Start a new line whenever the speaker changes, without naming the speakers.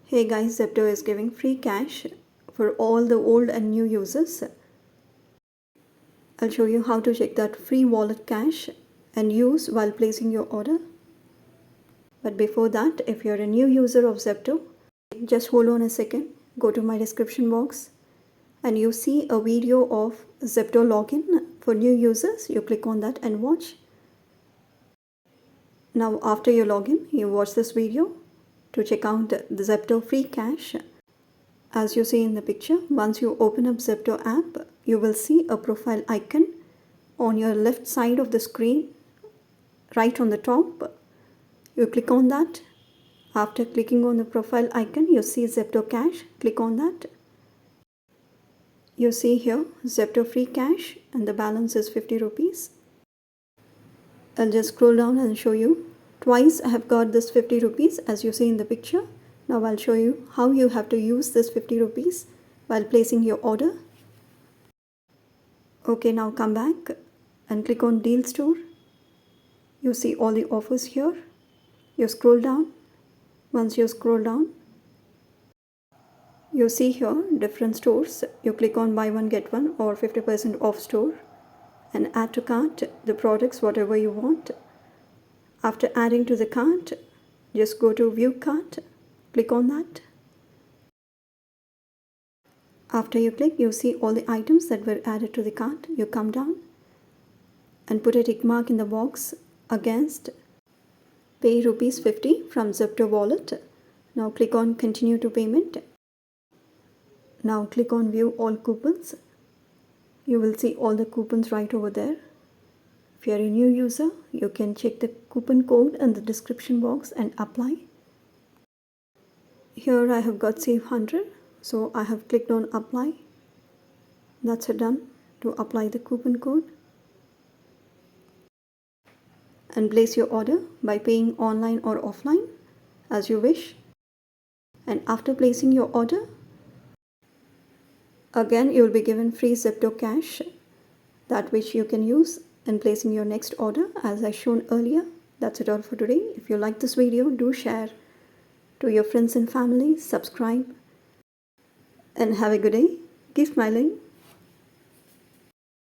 Hey guys, Zepto is giving free cash for all the old and new users. I'll show you how to check that free wallet cash and use while placing your order. But before that, if you're a new user of Zepto, just hold on a second, go to my description box and you see a video of Zepto login for new users. You click on that and watch. Now after you log in, you watch this video to check out the Zepto free cash. As you see in the picture, once you open up Zepto app, you will see a profile icon on your left side of the screen, right on the top. You click on that. After clicking on the profile icon, you see Zepto cash. Click on that. You see here Zepto free cash and the balance is 50 rupees. I'll just scroll down and show you. Twice I have got this 50 rupees as you see in the picture. Now I'll show you how you have to use this 50 rupees while placing your order. Okay, now come back and click on Deal Store. You see all the offers here. You scroll down. Once you scroll down, you see here different stores. You click on buy one get one or 50% off store and add to cart the products whatever you want. After adding to the cart, just go to view cart, click on that. After you click, you see all the items that were added to the cart. You come down and put a tick mark in the box against pay rupees 50 from Zepto wallet. Now click on continue to payment. Now click on view all coupons. You will see all the coupons right over there. If you are a new user, you can check the coupon code in the description box and apply. Here I have got save 100, so I have clicked on apply. That's done to apply the coupon code. And place your order by paying online or offline as you wish. And after placing your order, again you will be given free Zepto cash, that which you can use in placing your next order as I shown earlier. That's it all for today. If you like this video, do share to your friends and family, subscribe, and have a good day. Keep smiling.